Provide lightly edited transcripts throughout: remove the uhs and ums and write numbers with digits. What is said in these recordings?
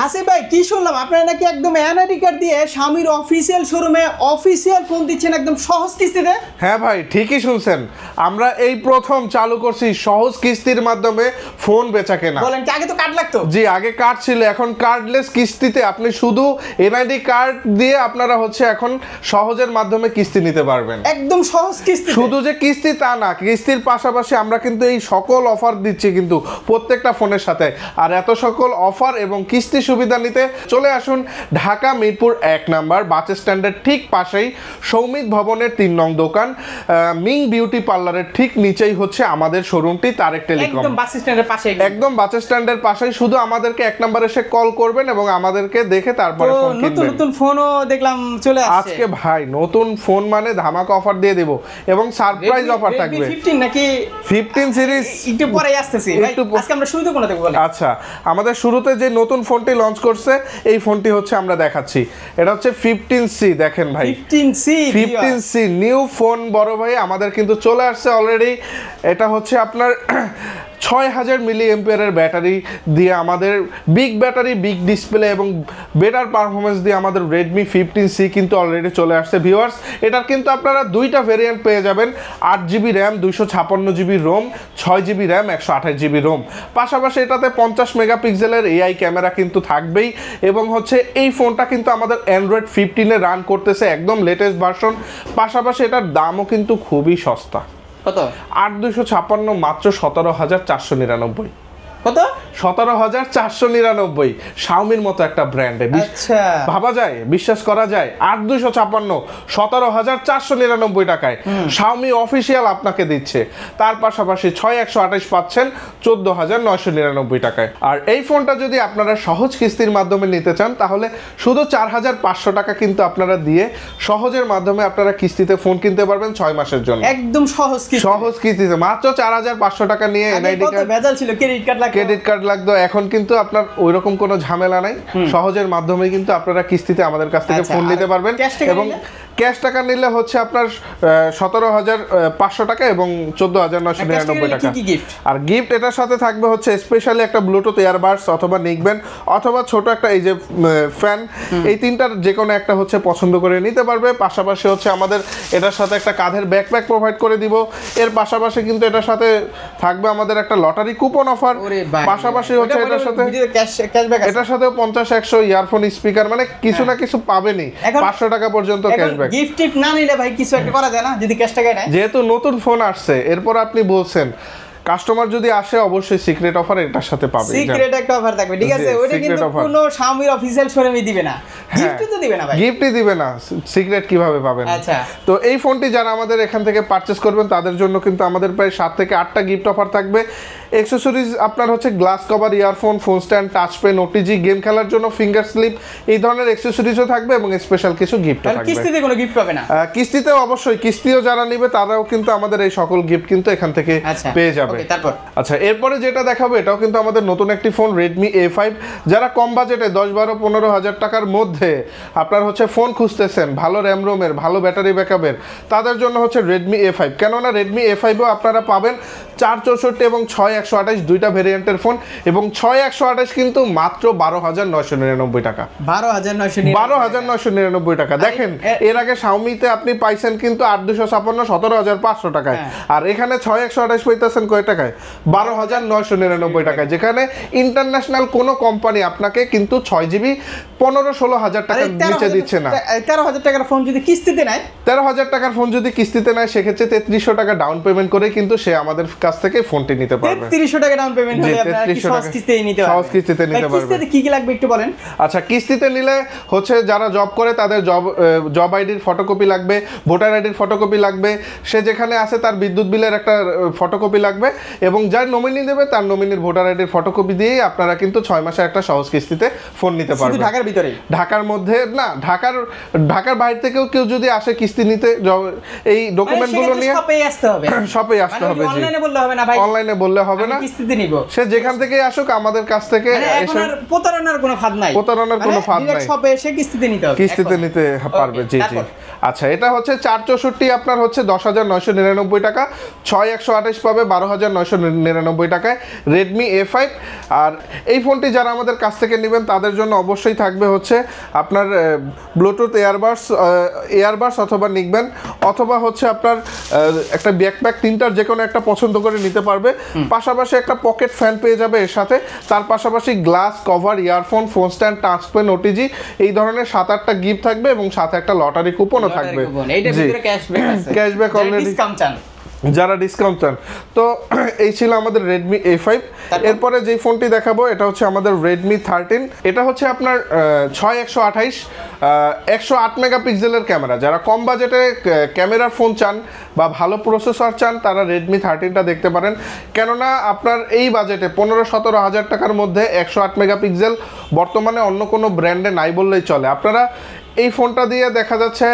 হাসিব ভাই কি শুনলাম আপনারা নাকি একদম এনআইডি কার্ড দিয়ে Xiaomi অফিসিয়াল শোরুমে অফিসিয়াল ফোন দিচ্ছেন একদম সহজ কিস্তিতে? হ্যাঁ ভাই, ঠিকই শুনছেন। আমরা এই প্রথম চালু করছি সহজ কিস্তির মাধ্যমে ফোন বেচা কেনা। বলেন কি, আগে তো কার্ড লাগতো? জি, আগে কার্ড ছিল, এখন কার্ডলেস কিস্তিতে আপনি শুধু এনআইডি কার্ড দিয়ে আপনারা এখন সহজের মাধ্যমে কিস্তি নিতে পারবেন। একদম সহজ কিস্তি। শুধু যে কিস্তি তা না, কিস্তির পাশাপাশি আমরা কিন্তু এই সকল অফার দিচ্ছি কিন্তু প্রত্যেকটা ফোনের সাথে। আর এত সকল অফার এবং কিস্তি সুবিধা নিতে চলে আসুন ঢাকা মিরপুর 1 নাম্বার বাস স্ট্যান্ডের ঠিক পাশেই সৌমিত ভবনের 3 নং দোকান মিং বিউটি পার্লারের ঠিক নিচেই হচ্ছে আমাদের শোরুমটি, তারেক টেলিকম। একদম বাস স্ট্যান্ডের পাশে, একদম বাস স্ট্যান্ডের পাশেই। শুধু আমাদেরকে 1 নাম্বার এসে কল করবেন এবং আমাদেরকে দেখে তারপরে ফোন কিনবেন। নতুন নতুন ফোনও দেখলাম চলে আসছে আজকে ভাই। নতুন ফোন মানে ধামাকা অফার দিয়ে দেব এবং সারপ্রাইজ অফার থাকবে। 15 নাকি 15 সিরিজ একটু পরে আসতেছি ভাই। আজকে আমরা শুরুতে কোনটা দেখব বলেন? আচ্ছা, আমাদের শুরুতে যে নতুন ফোনটি লঞ্চ করছে এই ফোনটি হচ্ছে আমরা দেখাচ্ছি। এটা হচ্ছে 15C। দেখেন ভাই, 15C নিউ ফোন বড় ভাই আমাদের কিন্তু চলে আসছে অলরেডি। এটা হচ্ছে আপনার 6000 মিলি এম্পিয়ারের ব্যাটারি দিয়ে আমাদের বিগ ব্যাটারি, বিগ ডিসপ্লে এবং বেটার পারফরমেন্স দিয়ে আমাদের Redmi 15C কিন্তু অলরেডি চলে আসছে ভিউয়ার্স। এটার কিন্তু আপনারা দুইটা ভেরিয়েন্ট পেয়ে যাবেন, 8GB RAM 256GB Rome, 6GB RAM 128GB Rome. পাশাপাশি এটাতে 50 মেগাপিক্সেলের AI ক্যামেরা কিন্তু থাকবেই এবং হচ্ছে এই ফোনটা কিন্তু আমাদের Android 15-এ রান করতেছে, একদম লেটেস্ট ভার্সন। পাশাপাশি এটার দামও কিন্তু খুবই সস্তা। কত? 8256, মাত্র 17,499। কত? 17,499। Xiaomi-র মতো একটা ব্র্যান্ডে আচ্ছা, ভাবা যায়, বিশ্বাস করা যায়? 8256, 17,499 টাকায় Xiaomi অফিসিয়াল আপনাকে দিচ্ছে। তার পাশাপাশি 6128 পাচ্ছেন 14,999 টাকায়। আর এই ফোনটা যদি আপনারা সহজ কিস্তির মাধ্যমে নিতে চান তাহলে শুধু 4,500 টাকা কিন্তু আপনারা দিয়ে সহজের মাধ্যমে আপনারা কিস্তিতে ফোন কিনতে পারবেন 6 মাসের জন্য। একদম সহজ কিস্তি। সহজ কিস্তিতে মাত্র 4,500 টাকা নিয়ে এনআইডি কার্ড, ভেজাল ছিল, ক্রেডিট কার্ড লাগতো। এখন কিন্তু আপনার ওইরকম কোনো ঝামেলা নাই, সহজের মাধ্যমে কিন্তু আপনারা কিস্তিতে আমাদের কাছ থেকে ফোন নিতে পারবেন। এবং ক্যাশ টাকা নিলে হচ্ছে আপনার 17,500 টাকা এবং 14,999 টাকা। আর গিফট এটার সাথে থাকবে হচ্ছে স্পেশালি একটা ব্লুটুথ ইয়ারবাডস অথবা নিকবেন অথবা ছোট একটা এই যে ফ্যান, এই তিনটার যে কোনো একটা হচ্ছে পছন্দ করে নিতে পারবে। পাশাপাশি হচ্ছে আমাদের এটার সাথে একটা কাঁধের ব্যাকপ্যাক প্রোভাইড করে দিব। এর পাশাপাশি কিন্তু এটার সাথে থাকবে আমাদের একটা লটারি কুপন অফার। পাশাপাশি হচ্ছে এটার সাথে এটার সাথেও 50-100 ইয়ারফোন স্পিকার, মানে কিছু না কিছু পাবেনই। 500 টাকা পর্যন্ত ক্যাশব্যাক। গিফট টিপ না নিলে ভাই কিছু একটা করা যায় না যদি ক্যাশ টাকা নেয়? যেহেতু নতুন ফোন আসছে, এরপর আপনি বলছেন কাস্টমার যদি আসে অবশ্যই সিক্রেট অফার এটার সাথে পাবে। সিক্রেট একটা অফার থাকবে, ঠিক আছে? ওইটা কিন্তু কোনো Xiaomi অফিশিয়াল শোরুমে দিবে না, গিফটই তো দিবে না ভাই। গিফটই দিবে না, সিক্রেট কিভাবে পাবেন? আচ্ছা, তো এই ফোনটি যারা আমাদের এখান থেকে পারচেজ করবেন তাদের জন্য কিন্তু আমাদের প্রায় 7 থেকে 8টা গিফট অফার থাকবে। অ্যাকসেসরিজ আপনার হচ্ছে glass cover, earphone, phone stand, touch pen, OTG, game খেলার জন্য ফিঙ্গার স্লিপ, এই ধরনের অ্যাকসেসরিজও থাকবে এবং স্পেশাল কিছু গিফটও থাকবে। কিস্তিতে কোনো গিফট পাবে না? কিস্তিতেও অবশ্যই, কিস্তিও যারা নেবে তারাও কিন্তু আমাদের এই সকল গিফট কিন্তু এখান থেকে পেয়ে যাবে। তারপর আচ্ছা, এরপরে যেটা দেখাবো এটাও কিন্তু আমাদের নতুন একটি ফোন Redmi A5। যারা কম বাজেটে 10-12-15 হাজার টাকার মধ্যে আপনার হচ্ছে ফোন খুঁজতেছেন, ভালো র্যাম রোমের, ভালো ব্যাটারি ব্যাকআপের, তাদের জন্য হচ্ছে Redmi A5। কেননা Redmi A5ও আপনারা পাবেন 464 এবং 6128 দুইটা ভেরিয়েন্টের ফোন এবং 6128 কিন্তু মাত্র 12,999 টাকা। 12,999 টাকা। দেখেন এর আগে Xiaomi-তে আপনি পাইছেন কিন্তু 8256, 17,500 টাকায়, আর এখানে 6128 পাইতেছেন কয় টাকায়? 12,999 টাকায়। যেখানে ইন্টারন্যাশনাল কোনো কোম্পানি আপনাকে কিন্তু 6GB 15-16 হাজার টাকার নিচে দিচ্ছে না। 13,000 টাকার ফোন যদি কিস্তিতে নেয়, 13,000 টাকার ফোন যদি কিস্তিতে নেয় সেক্ষেত্রে 3300 টাকা ডাউন পেমেন্ট করে কিন্তু সে আমাদের কাছ থেকে ফোনটি নিতে পারবে। 3300 টাকা ডাউন পেমেন্ট হলে আপনারা সহজ কিস্তিতে নিতে পারবেন। সহজ কিস্তিতে নিতে পারবেন। কিস্তিতে কি কি লাগবে একটু বলেন? আচ্ছা, কিস্তিতে নিলে হচ্ছে যারা জব করে তাদের জব আইডির ফটোকপি লাগবে, ভোটার আইডির ফটোকপি লাগবে, সে যেখানে আছে তার বিদ্যুৎ বিলের একটা ফটোকপি লাগবে এবং যার নমিনি দেবে তার নমিনির ভোটার আইডির ফটোকপি দিয়েই আপনারা কিন্তু 6 মাসে একটা সহজ কিস্তিতে ফোন নিতে পারবেন। ঢাকার ভিতরে? ঢাকার ঢাকার মধ্যে না, ঢাকার বাইরে থেকেও কেউ যদি আসে কিস্তি নিতে, এই ডকুমেন্টগুলো নিয়ে শপেই আসতে হবে। অনলাইনে বললে হবে না, কিস্তিতে নিব। সে যেখান থেকে আসুক আমাদের কাছ থেকে এসে প্রতারণার কোনো ফাঁদ নাই, শপে এসে কিস্তিতে নিতে হবে, কিস্তিতে নিতে পারবে। জি জি। আচ্ছা, এটা হচ্ছে 464 আপনার হচ্ছে 10,999 টাকা, 6128 পাবে 12,999 টাকায় Redmi A5। আর এই ফোনটি যারা আমাদের কাছ থেকে নেবেন তাদের জন্য অবশ্যই থাকবে হচ্ছে আপনার ব্লুটুথ এয়ারবাডস অথবা নিকবেন, অথবা হচ্ছে আপনার একটা ব্যাকপ্যাক, তিনটার যে কোনো একটা পছন্দ করে নিতে পারবে। পাশাপাশি একটা পকেট ফ্যান পেয়ে যাবে এর সাথে, তার পাশাপাশি glass cover, earphone, phone stand, touch pen, OTG, এই ধরনের 7-8টা গিফট থাকবে এবং সাথে একটা লটারি কুপনও থাকবে। ক্যাশব্যাক অলরেডি যারা ডিসকাউন্ট চান। তো এই ছিল আমাদের Redmi A5। এরপরে যে ফোনটি দেখাবো এটা হচ্ছে আমাদের Redmi 13। এটা হচ্ছে আপনার 6128 108 মেগাপিক্সেলের ক্যামেরা। যারা কম বাজেটে ক্যামেরার ফোন চান বা ভালো প্রসেসর চান তারা Redmi 13টা দেখতে পারেন, কেননা আপনার এই বাজেটে 15-17 হাজার টাকার মধ্যে 108 মেগাপিক্সেল বর্তমানে অন্য কোনো ব্র্যান্ডে নাই বললেই চলে। আপনারা এই ফোনটা দিয়ে দেখা যাচ্ছে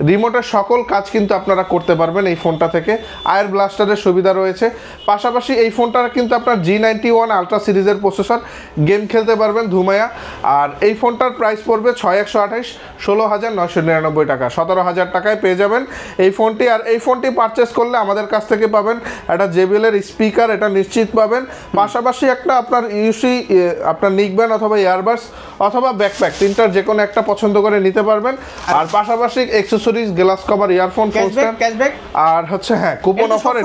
রিমোটের সকল কাজ কিন্তু আপনারা করতে পারবেন এই ফোনটা থেকে। আয়ার ব্লাস্টারের সুবিধা রয়েছে। পাশাপাশি এই ফোনটার কিন্তু আপনার G91 আলট্রা সিরিজের প্রসেসর, গেম খেলতে পারবেন ধুমায়া। আর এই ফোনটার প্রাইস পড়বে 6128, 16,999 টাকা, 17,000 টাকায় পেয়ে যাবেন এই ফোনটি। আর এই ফোনটি পারচেস করলে আমাদের কাছ থেকে পাবেন একটা JBL-এর স্পিকার, এটা নিশ্চিত পাবেন। পাশাপাশি একটা আপনার ইউসি আপনার নিকবেন অথবা ইয়ারবাডস অথবা ব্যাকপ্যাক, তিনটার যে কোনো একটা পছন্দ করে নিতে পারবেন। আর পাশাপাশি accessories, glass cover, earphone, phone stand, আর হচ্ছে কুপন অফার।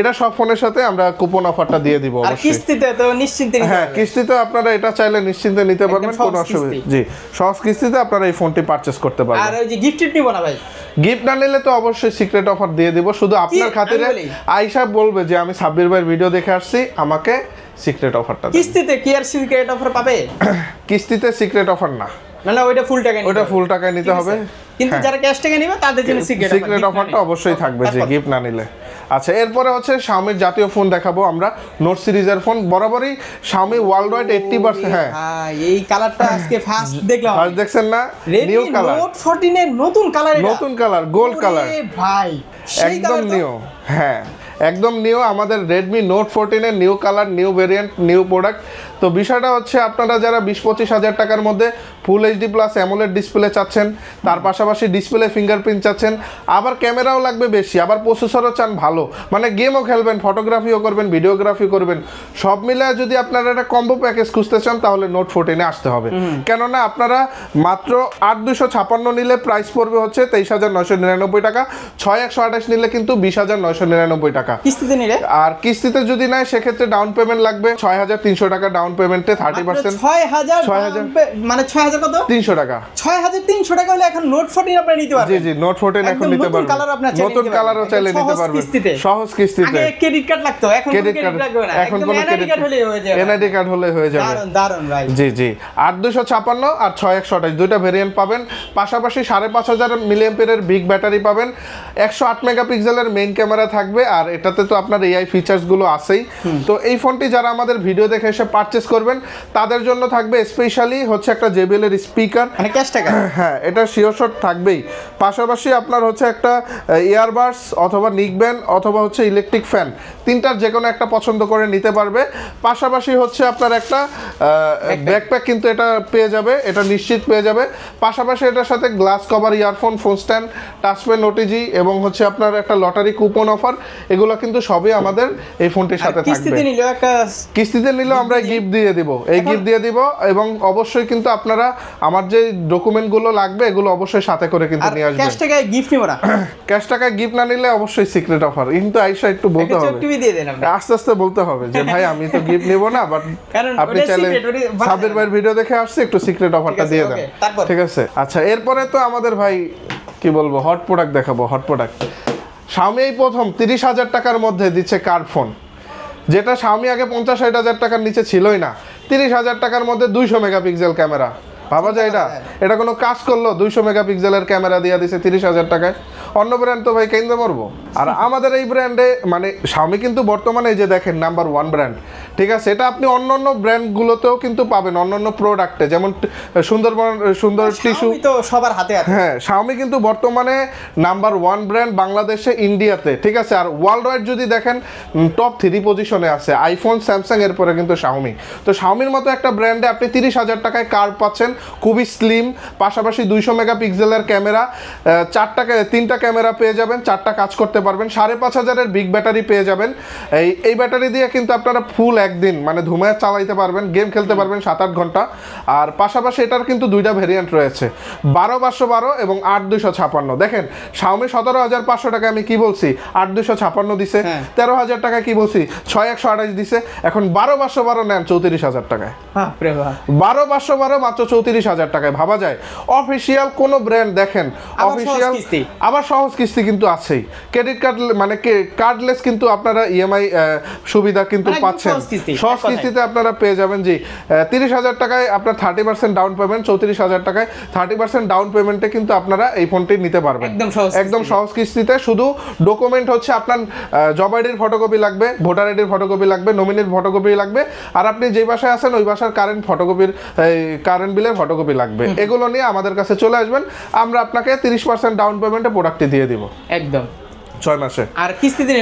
এটা সব ফোনের সাথে আমরা কুপন অফারটা দিয়ে দিব। আর কিস্তিতে তো নিশ্চিন্তে নিতে পারবেন। কিস্তিতে আপনারা এটা চাইলে নিশ্চিন্তে নিতে পারবেন, কোনো অসুবিধা। জি, সহজ কিস্তিতে আপনারা এই ফোনটি পারচেজ করতে পারবেন। আর ওই যে গিফট নিব না ভাই, গিফট না নিলে তো অবশ্যই সিক্রেট অফার দিয়ে দিব। শুধু আপনার খাতিরে আয়েশা বলবে যে আমি সাব্বির ভাইয়ের ভিডিও দেখে আসছি, আমাকে সিক্রেট অফারটা। কিস্তিতে কি আর সিক্রেট অফার পাবে? কিস্তিতে সিক্রেট অফার না, মানে ওইটা ফুল টাকা নিতে হবে। কিন্তু যারা ক্যাশ টাকা নেবে তাদের জন্য সিক্রেট অফারটা অবশ্যই থাকবে, যে গিফট না নিলে। আচ্ছা, এরপরে হচ্ছে Xiaomi জাতীয় ফোন দেখাবো আমরা, নোট সিরিজের ফোন। বরাবরই Xiaomi ওয়ার্ল্ড ওয়াইড 80%। হ্যাঁ, এই কালারটা আজকে ফার্স্ট দেখলাম। ফার্স্ট দেখছেন না? নিউ কালার, নোট 14 এর নতুন কালার, গোল্ড কালার ভাই, একদম নিউ। হ্যাঁ, একদম নিউ। আমাদের Redmi Note 14 এর new colour, new variant, new product. তো বিষয়টা হচ্ছে আপনারা যারা 20-25 হাজার টাকার মধ্যে ফুল HD প্লাস অ্যামোলেড ডিসপ্লে চাচ্ছেন, তার পাশাপাশি ডিসপ্লে ফিঙ্গারপ্রিন্ট চাচ্ছেন, আবার ক্যামেরাও লাগবে বেশি, আবার প্রসেসরও চান ভালো, মানে গেমও খেলবেন, ফটোগ্রাফিও করবেন, ভিডিওগ্রাফি করবেন, সব মিলায় যদি আপনারা একটা কম্বো প্যাকেজ খুঁজতে চান তাহলে Note 14 আসতে হবে। কেননা আপনারা মাত্র 8,256 নিলে প্রাইস পড়বে হচ্ছে 23,999 টাকা, 6128 নিলে কিন্তু 20,999 টাকা কিস্তিতে নিলে। আর কিস্তিতে যদি নেয় সেক্ষেত্রে ডাউন পেমেন্ট লাগবে 6,300 টাকা ডাউন পেমেন্টে 30%। 6,000 মানে 6,000 কত? 300 টাকা। 6,300 টাকা হলে এখন Note 14 আপনি নিতে পারবেন। জি জি, Note 14 এখন নিতে পারবেন। নতুন কালারও চাইলে নিতে পারবেন সহজ কিস্তিতে। আগে ক্রেডিট কার্ড লাগতো, এখন ক্রেডিট কার্ড লাগবে না, এখন কোনো ক্রেডিট কার্ড হলেই হয়ে যাবে। এনআইডি কার্ড হলে হয়ে যাবে। দারুন ভাই। জি জি, 8,256 আর 6,128 দুইটা ভেরিয়েন্ট পাবেন। পাশাপাশি 5,500 মিলিঅ্যাম্পিয়ারের বিগ ব্যাটারি পাবেন, 108 মেগাপিক্সেলের মেইন ক্যামেরা থাকবে, আর এটাতে তো আপনার AI ফিচার্স গুলো আছেই। তো এই ফোনটি যারা আমাদের ভিডিও দেখে এসে পারচেজ করবেন তাদের জন্য থাকবে স্পেশালি হচ্ছে একটা JBL এর স্পিকার, মানে ক্যাশ টাকা। হ্যাঁ, এটা শিওর শট থাকবেই। পাশাপাশি আপনার হচ্ছে একটা ইয়ারবাডস অথবা নিকবেন অথবা হচ্ছে ইলেকট্রিক ফ্যান, তিনটার যে কোনো একটা পছন্দ করে নিতে পারবে। পাশাপাশি হচ্ছে আপনার একটা ব্যাকপ্যাক কিন্তু এটা পেয়ে যাবে, এটা নিশ্চিত পেয়ে যাবে। পাশাপাশি এটার সাথে glass cover, earphone, phone stand, touch pen, OTG এবং হচ্ছে আপনার একটা লটারি কুপন অফার, এগুলো কিন্তু সবই আমাদের এই ফোনটির সাথে থাকবে। কিস্তিতে নিলেও আমরা গিফট দিয়ে দিব, এই গিফট দিয়ে দিব। এবং অবশ্যই কিন্তু আপনারা আমার যে ডকুমেন্টগুলো লাগবে এগুলো অবশ্যই সাথে করে কিন্তু নিয়ে আসবেন। ক্যাশ টাকায় গিফট নিব না, ক্যাশ টাকায় গিফট না নিলে অবশ্যই সিক্রেট অফার। কিন্তু আয়েশা একটু বলতে হবে, আস্তে আস্তে বলতে হবে যে ভাই আমি তো গিফট নিব না, বাট আপনি চাইলে সাব্বির ভাইয়ের ভিডিও দেখে আসছে, একটু সিক্রেট অফারটা দিয়ে দেন, ঠিক আছে? আচ্ছা, এরপরে তো আমাদের ভাই কি বলবো, হট প্রোডাক্ট দেখাবো। হট প্রোডাক্ট Xiaomi এই প্রথম 30,000 টাকার মধ্যে দিচ্ছে কার্ড ফোন, যেটা Xiaomi আগে 50-60 হাজার টাকার নিচে ছিলই না। 30,000 টাকার মধ্যে 200 মেগাপিক্সেল ক্যামেরা, ভাবা যায় এটা কোনো কাজ করলো? 200 মেগাপিক্সেলের ক্যামেরা দিয়ে দিছে 30,000 টাকায়। অন্য ব্র্যান্ড তো ভাই কেন্দ্রে মরবো। আর আমাদের এই ব্র্যান্ডে মানে Xiaomi কিন্তু বর্তমানে এই যে দেখেন নাম্বার 1 ব্র্যান্ড, ঠিক আছে, এটা আপনি অন্যান্য ব্র্যান্ডগুলোতেও কিন্তু পাবেন, অন্যান্য প্রোডাক্টে, যেমন সুন্দর টিস্যু তো সবার হাতে আছে। হ্যাঁ, Xiaomi কিন্তু বর্তমানে নাম্বার 1 ব্র্যান্ড বাংলাদেশে, ইন্ডিয়াতে, ঠিক আছে। আর ওয়ার্ল্ড ওয়াইড যদি দেখেন টপ 3 পজিশনে আছে, আইফোন, স্যামসাং, এরপরে কিন্তু Xiaomi। তো Xiaomiর মতো একটা ব্র্যান্ডে আপনি 30,000 টাকায় কার্ভ পাচ্ছেন, খুবই স্লিম, পাশাপাশি 200 মেগাপিক্সেলের ক্যামেরা, 3টা ক্যামেরা পেয়ে যাবেন, 4টা কাজ করতে পারবেন, 5,500-এর বিগ ব্যাটারি পেয়ে যাবেন। এই ব্যাটারি দিয়ে কিন্তু আপনারা ফুল একদিন মানে ধুমায় চালাইতে পারবেন, গেম খেলতে পারবেন 7-8 ঘন্টা। আর পাশাপাশি এটার কিন্তু 2টা ভেরিয়েন্ট রয়েছে, 12,512 এবং 8,256। দেখেন Xiaomi 17,500 টাকায় আমি কি বলছি, 8,256 দিছে, 13,000 টাকায় কি বলছি, 6,128 দিছে। এখন 12,512 নেন 34,000 টাকায়, 12,512 মাত্র 34,000 টাকায়। ভাবা যায়? অফিসিয়াল কোন ব্র্যান্ড দেখেন, অফিসিয়াল আবার সহজ কিস্তি কিন্তু আছেই, ক্রেডিট কার্ড মানে কার্ডলেস কিন্তু আপনারা ইএমআই সুবিধা কিন্তু পাচ্ছেন, সহজ কিস্তিতে আপনারা পেয়ে যাবেন। জি, 30,000 টাকায় আপনার 30% ডাউন পেমেন্ট, 34,000 টাকায় 30% ডাউন পেমেন্টে কিন্তু আপনারা এই ফোনটি নিতে পারবেন একদম সহজ কিস্তিতে। শুধু ডকুমেন্ট হচ্ছে আপনার জব আইডির ফটোকপি লাগবে, ভোটার আইডির ফটোকপি লাগবে, নমিনির ফটোকপি লাগবে, আর আপনি যেই বাসায় আছেন ওই বাসার কারেন্ট বিলের ফটোকপি লাগবে। এগুলো নিয়ে আমাদের কাছে চলে আসবেন, আমরা আপনাকে 30% ডাউন পেমেন্টে প্রোডাক্টটি দিয়ে দিব একদম 6 মাসে। আর কিস্তিতে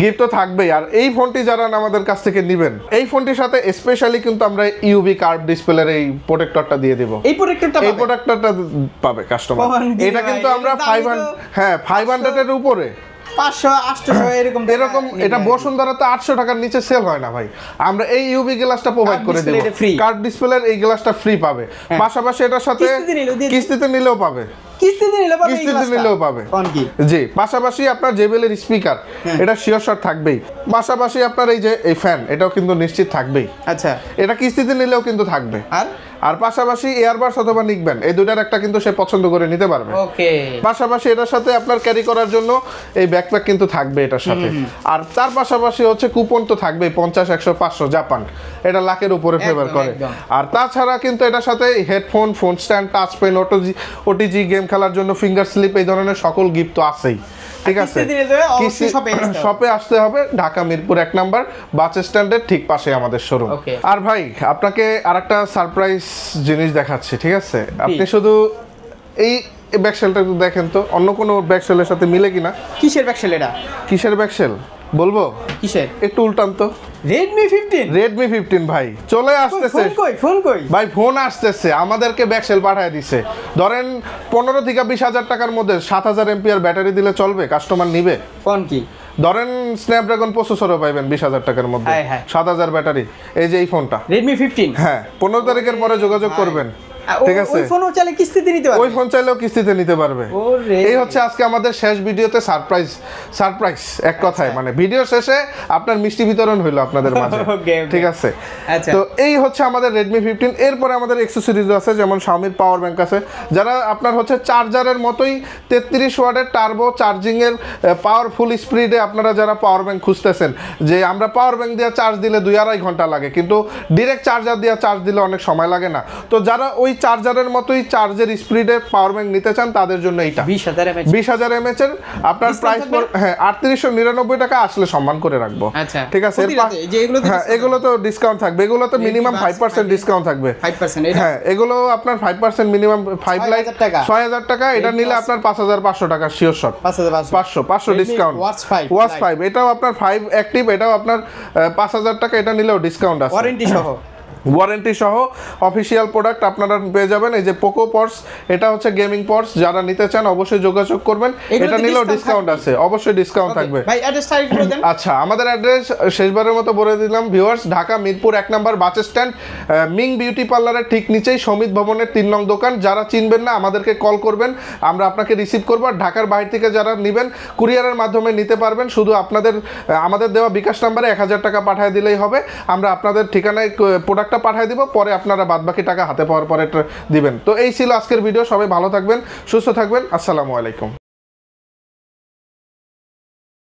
গিফট তো থাকবেই। আর এই ফোনটি যারা আমাদের কাছ থেকে নেবেন, এই ফোনটির সাথে স্পেশালি কিন্তু আমরা ইউভি কার্ভ ডিসপ্লের এই প্রোটেক্টরটা দিয়ে দিব। এই প্রোটেক্টরটা পাবে কাস্টমার। এটা কিন্তু আমরা 500 এর উপরে 500 800 এরকম এটা বসুন্ধরাতে 800 টাকার নিচে সেল হয় না ভাই। আমরা এই ইউভি গ্লাসটা প্রোভাইড করে দেব, কার্ভ ডিসপ্লের এই গ্লাসটা ফ্রি পাবে। পাশাপাশি এটার সাথে কিস্তিতে নিলেও পাবে, জি। পাশাপাশি আপনার জেবিএল স্পিকার, এটা শিওর শট থাকবেই। পাশাপাশি আপনার এই যে এই ফ্যান, এটাও কিন্তু নিশ্চিত থাকবেই। আচ্ছা, এটা কিস্তিতে নিলেও কিন্তু থাকবে। আর পাশাপাশি এয়ারবাডস অথবা নিকবেন, এই দুটার একটা কিন্তু সে পছন্দ করে নিতে পারবে। পাশাপাশি এটার সাথে আপনার ক্যারি করার জন্য এই ব্যাকপ্যাক কিন্তু থাকবে এটার সাথে। আর তার পাশাপাশি হচ্ছে কুপন তো থাকবেই, 50, 100, 500 জাপান, এটা লাখের উপরে ফেভার করে। আর তাছাড়া কিন্তু এটার সাথে headphone, phone stand, touch pen, OTG, game খেলার জন্য ফিঙ্গার স্লিপ, এই ধরনের সকল গিফট তো আছেই। ঠিক আছে, শপে আসতে হবে, ঢাকা মিরপুর 1 নাম্বার বাস স্ট্যান্ডের ঠিক পাশে আমাদের শোরুম। আর ভাই আপনাকে আরেকটা সারপ্রাইজ জিনিস দেখাচ্ছি, ঠিক আছে? আপনি শুধু এই ব্যাকসেলটা দেখেন তো, অন্য কোনো ব্যাকসেলের সাথে মিলে কিনা। কিসের ব্যাকসেল এটা? কিসের ব্যাকসেল বলবো? কিসের? একটু উল্টান তো। Redmi 15 ভাই চলে আসতেছে। ফোন কই ভাই? ফোন আসতেছে, আমাদেরকে ব্যাকসেল পাঠিয়ে দিছে। ধরেন 15 থেকে 20,000 টাকার মধ্যে 7,000 এমপিআর ব্যাটারি দিলে চলবে, কাস্টমার নিবে। ফোন কি? ধরেন স্ন্যাপড্রাগন প্রসেসরও পাইবেন 20,000 টাকার মধ্যে, 7,000 ব্যাটারি। এই যে এই ফোনটা Redmi 15, হ্যাঁ 15 তারিখের পরে যোগাযোগ করবেন, ঠিক আছে? ওই ফোনও চাইলে কিস্তিতে নিতে পারবে, ওই ফোন চাইলেও কিস্তিতে নিতে পারবে। এই হচ্ছে আজকে আমাদের শেষ ভিডিওতে সারপ্রাইজ এক কথায়, মানে ভিডিও শেষে আপনার মিষ্টি বিতরণ হইলো আপনাদের মাঝে, ঠিক আছে? তো এই হচ্ছে আমাদের Redmi 15। এরপরে আমাদের অ্যাকসেসরিজ আছে, যেমন Xiaomi পাওয়ার ব্যাংক আছে, যারা আপনার হচ্ছে চার্জারের মতোই 33 ওয়াটের টার্বো চার্জিং এর পাওয়ারফুল স্পিডে আপনারা যারা পাওয়ার ব্যাংক খুঁজতেছেন, যে আমরা পাওয়ার ব্যাংক দিয়ে চার্জ দিলে 2-2.5 ঘন্টা লাগে, কিন্তু ডিরেক্ট চার্জার দিয়ে চার্জ দিলে অনেক সময় লাগে না। তো যারা ওই চার্জারের মতোই চার্জের স্পিডে পাওয়ার ব্যাংক নিতে চান, তাদের জন্য এইটা 20,000 mAh এর আপনার প্রাইস 3899 টাকা, আসলে সম্মান করে রাখবো, ঠিক আছে? হ্যাঁ, এগুলো তো ডিসকাউন্ট থাকবে, এগুলো তো মিনিমাম 5% ডিসকাউন্ট থাকবে। হ্যাঁ, এগুলো আপনার 5% মিনিমাম 6,000 টাকা। এটা নিলে আপনার 5,500 টাকা শিওর শট, 500 ডিসকাউন্ট। ওয়াচ 5 এটাও আপনার 5 অ্যাক্টিভ, এটাও আপনার 5,000 টাকা, এটা নিলেও ডিসকাউন্ট আছে, ওয়ারেন্টি সহ অফিসিয়াল প্রোডাক্ট আপনারা পেয়ে যাবেন। এই যে পোকো পর্স, এটা হচ্ছে গেমিং পর্স, যারা নিতে চান অবশ্যই যোগাযোগ করবেন, এটা নিলেও ডিসকাউন্ট আছে, অবশ্যই ডিসকাউন্ট থাকবে। ভাই অ্যাড্রেসটা একটু বলে দেন। আচ্ছা, আমাদের অ্যাড্রেস শেষবারের মতো বলে দিলাম viewers, Dhaka Mirpur 1 number bus stand, Ming beauty পার্লারের ঠিক নিচেই সমিত ভবনের 3 নং দোকান। যারা চিনবেন না আমাদেরকে কল করবেন, আমরা আপনাকে রিসিভ করব। ঢাকার বাইরে থেকে যারা নেবেন কুরিয়ারের মাধ্যমে নিতে পারবেন, শুধু আমাদের দেওয়া বিকাশ নাম্বারে 1,000 টাকা পাঠিয়ে দিলেই হবে, আমরা আপনাদের ঠিকানায় প্রোডাক্টটা পাঠিয়ে দিব, পরে আপনারা বাদবাকি টাকা হাতে পাওয়ার পরে দিবেন। তো এই ছিল আজকের ভিডিও, সবাই ভালো থাকবেন, সুস্থ থাকবেন, আসসালামু আলাইকুম।